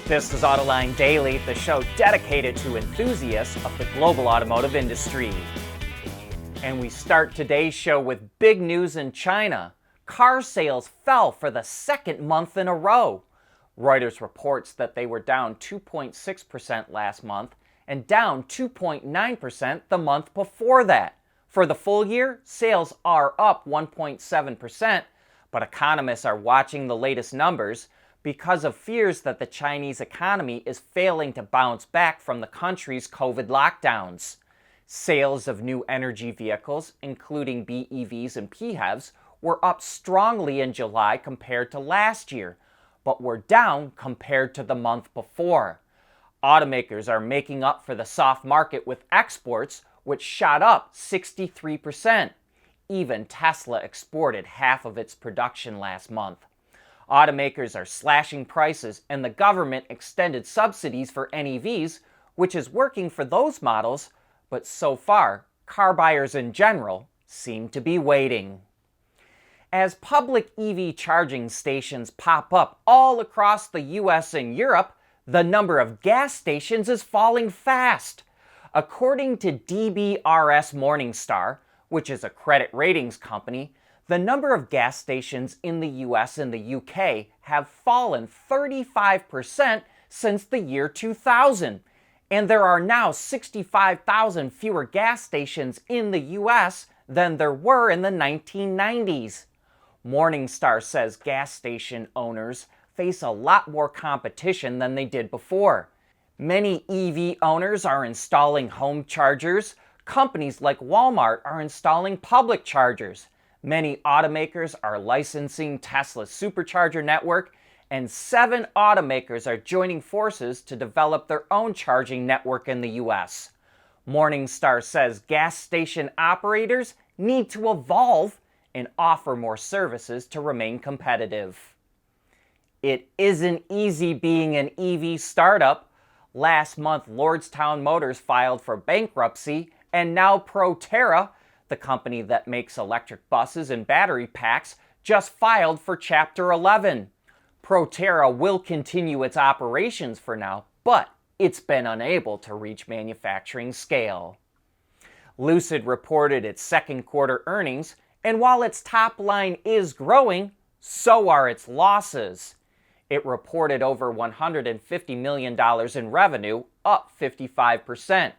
This is Autoline Daily, the show dedicated to enthusiasts of the global automotive industry. And we start today's show with big news in China. Car sales fell for the second month in a row. Reuters reports that they were down 2.6% last month and down 2.9% the month before that. For the full year, sales are up 1.7%, but economists are watching the latest numbers because of fears that the Chinese economy is failing to bounce back from the country's COVID lockdowns. Sales of new energy vehicles, including BEVs and PHEVs, were up strongly in July compared to last year, but were down compared to the month before. Automakers are making up for the soft market with exports, which shot up 63%. Even Tesla exported half of its production last month. Automakers are slashing prices, and the government extended subsidies for NEVs, which is working for those models, but so far, car buyers in general seem to be waiting. As public EV charging stations pop up all across the US and Europe, the number of gas stations is falling fast. According to DBRS Morningstar, which is a credit ratings company, the number of gas stations in the US and the UK have fallen 35% since the year 2000, and there are now 65,000 fewer gas stations in the US than there were in the 1990s. Morningstar says gas station owners face a lot more competition than they did before. Many EV owners are installing home chargers. Companies like Walmart are installing public chargers. Many automakers are licensing Tesla's supercharger network, and 7 automakers are joining forces to develop their own charging network in the US. Morningstar says gas station operators need to evolve and offer more services to remain competitive. It isn't easy being an EV startup. Last month, Lordstown Motors filed for bankruptcy, and now Proterra, the company that makes electric buses and battery packs, just filed for Chapter 11. Proterra will continue its operations for now, but it's been unable to reach manufacturing scale. Lucid reported its second quarter earnings, and while its top line is growing, so are its losses. It reported over $150 million in revenue, up 55%.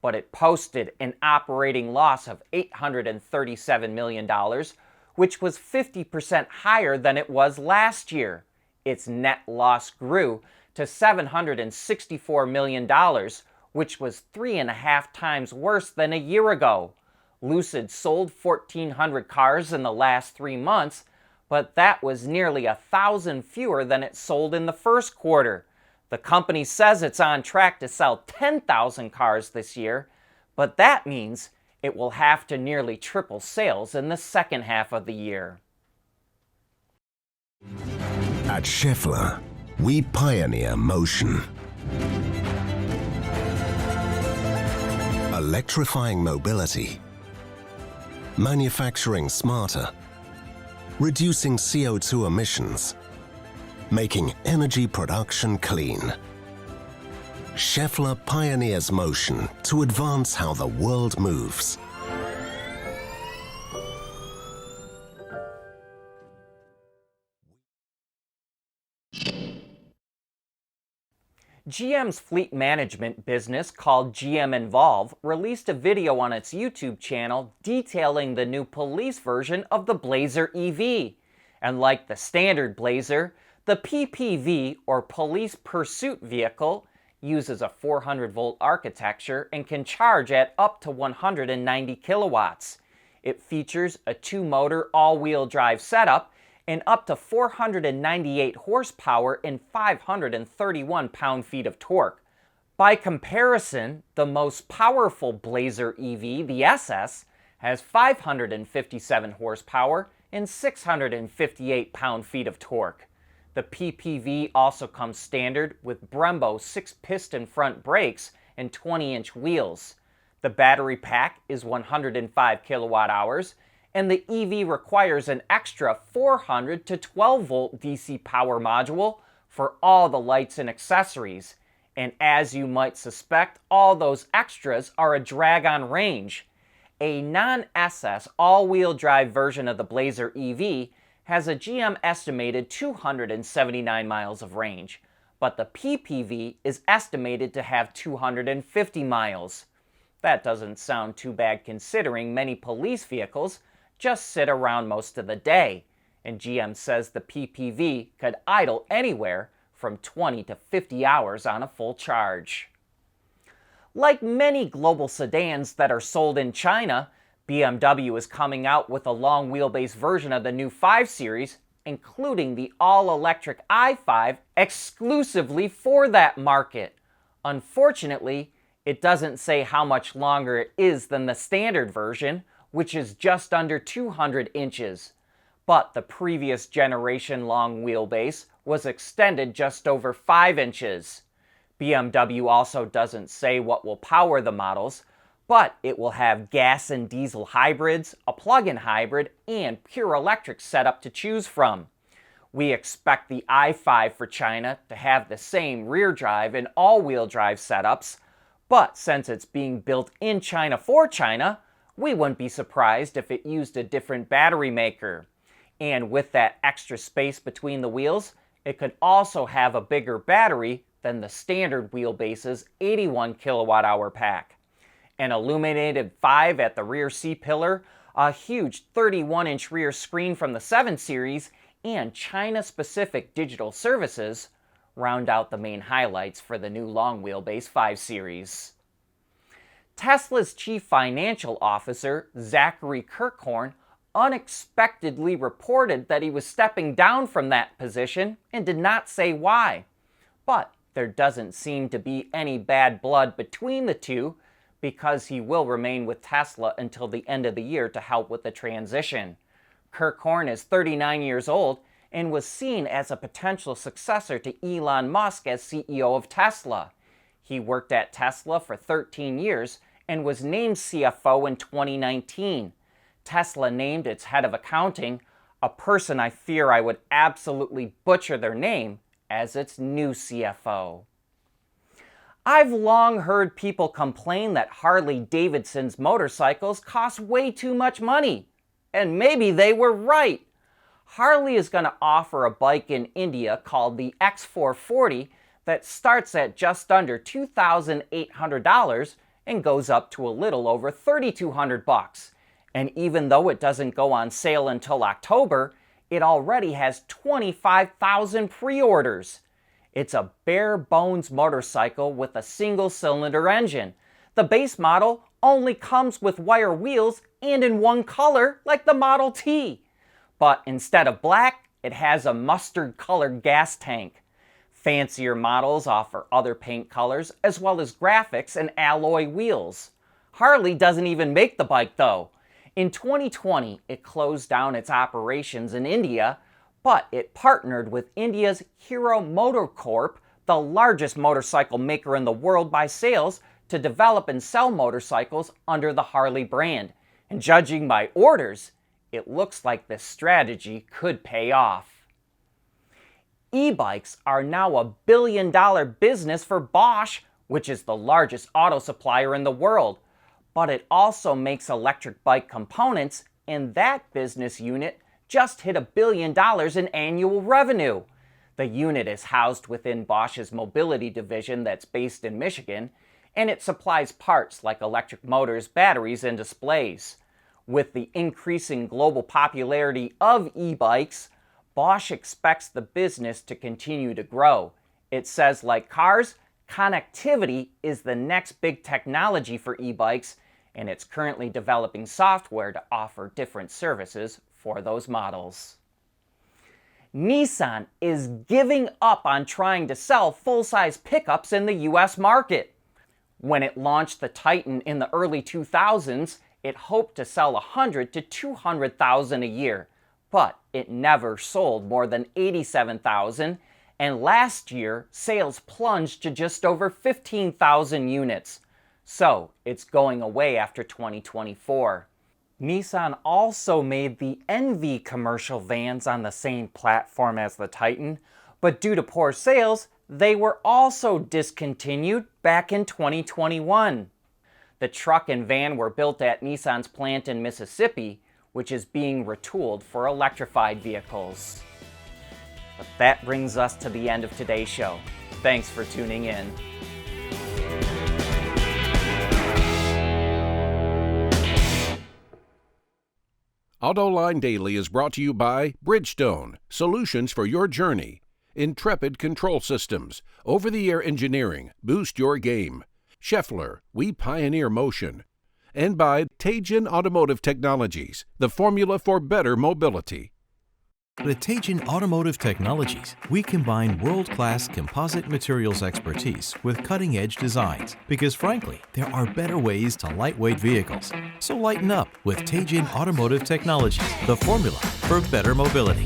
But it posted an operating loss of $837 million, which was 50% higher than it was last year. Its net loss grew to $764 million, which was 3.5 times worse than a year ago. Lucid sold 1,400 cars in the last 3 months, but that was nearly 1,000 fewer than it sold in the first quarter. The company says it's on track to sell 10,000 cars this year, but that means it will have to nearly triple sales in the second half of the year. At Schaeffler, we pioneer motion. Electrifying mobility, manufacturing smarter, reducing CO2 emissions, making energy production clean. Schaeffler pioneers motion to advance how the world moves. GM's fleet management business called GM Involve released a video on its YouTube channel detailing the new police version of the Blazer EV. And like the standard Blazer, the PPV, or Police Pursuit Vehicle, uses a 400-volt architecture and can charge at up to 190 kilowatts. It features a 2-motor all-wheel drive setup and up to 498 horsepower and 531 pound-feet of torque. By comparison, the most powerful Blazer EV, the SS, has 557 horsepower and 658 pound-feet of torque. The PPV also comes standard with Brembo 6-piston front brakes and 20-inch wheels. The battery pack is 105 kilowatt hours, and the EV requires an extra 400 to 12-volt DC power module for all the lights and accessories. And as you might suspect, all those extras are a drag on range. A non-SS all-wheel drive version of the Blazer EV has a GM estimated 279 miles of range, but the PPV is estimated to have 250 miles. That doesn't sound too bad considering many police vehicles just sit around most of the day, and GM says the PPV could idle anywhere from 20 to 50 hours on a full charge. Like many global sedans that are sold in China, BMW is coming out with a long wheelbase version of the new 5 Series, including the all-electric i5 exclusively for that market. Unfortunately, it doesn't say how much longer it is than the standard version, which is just under 200 inches. But the previous generation long wheelbase was extended just over 5 inches. BMW also doesn't say what will power the models, but it will have gas and diesel hybrids, a plug-in hybrid, and pure electric setup to choose from. We expect the i5 for China to have the same rear drive and all-wheel drive setups, but since it's being built in China for China, we wouldn't be surprised if it used a different battery maker. And with that extra space between the wheels, it could also have a bigger battery than the standard wheelbase's 81 kilowatt-hour pack. An illuminated 5 at the rear C-pillar, a huge 31-inch rear screen from the 7 Series, and China-specific digital services round out the main highlights for the new long wheelbase 5 Series. Tesla's chief financial officer, Zachary Kirkhorn, unexpectedly reported that he was stepping down from that position and did not say why. But there doesn't seem to be any bad blood between the two because he will remain with Tesla until the end of the year to help with the transition. Kirkhorn is 39 years old and was seen as a potential successor to Elon Musk as CEO of Tesla. He worked at Tesla for 13 years and was named CFO in 2019. Tesla named its head of accounting, a person I fear I would absolutely butcher their name, as its new CFO. I've long heard people complain that Harley-Davidson's motorcycles cost way too much money. And maybe they were right. Harley is going to offer a bike in India called the X440 that starts at just under $2,800 and goes up to a little over $3,200. And even though it doesn't go on sale until October, it already has 25,000 pre-orders. It's a bare-bones motorcycle with a single-cylinder engine. The base model only comes with wire wheels and in one color like the Model T. But instead of black, it has a mustard-colored gas tank. Fancier models offer other paint colors as well as graphics and alloy wheels. Harley doesn't even make the bike though. In 2020, it closed down its operations in India, but it partnered with India's Hero MotoCorp, the largest motorcycle maker in the world by sales, to develop and sell motorcycles under the Harley brand. And judging by orders, it looks like this strategy could pay off. E-bikes are now a billion-dollar business for Bosch, which is the largest auto supplier in the world. But it also makes electric bike components, and that business unit just hit $1 billion in annual revenue. The unit is housed within Bosch's mobility division that's based in Michigan, and it supplies parts like electric motors, batteries, and displays. With the increasing global popularity of e-bikes, Bosch expects the business to continue to grow. It says, like cars, connectivity is the next big technology for e-bikes, and it's currently developing software to offer different services for those models. Nissan is giving up on trying to sell full-size pickups in the US market. When it launched the Titan in the early 2000s, it hoped to sell 100 to 200,000 a year, but it never sold more than 87,000, and last year sales plunged to just over 15,000 units. So it's going away after 2024. Nissan also made the Envy commercial vans on the same platform as the Titan, But due to poor sales, they were also discontinued back in 2021. The truck and van were built at Nissan's plant in Mississippi, which is being retooled for electrified vehicles. But that brings us to the end of today's show. Thanks for tuning in. Autoline Daily is brought to you by Bridgestone, solutions for your journey. Intrepid Control Systems, over-the-air engineering, boost your game. Scheffler, we pioneer motion. And by Teijin Automotive Technologies, the formula for better mobility. At Teijin Automotive Technologies, we combine world-class composite materials expertise with cutting-edge designs because, frankly, there are better ways to lightweight vehicles. So lighten up with Teijin Automotive Technologies, the formula for better mobility.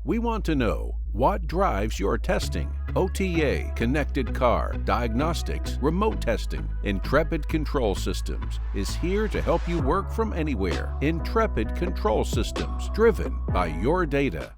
We want to know what drives your testing. OTA, connected car, diagnostics, remote testing. Intrepid Control Systems is here to help you work from anywhere. Intrepid Control Systems, driven by your data.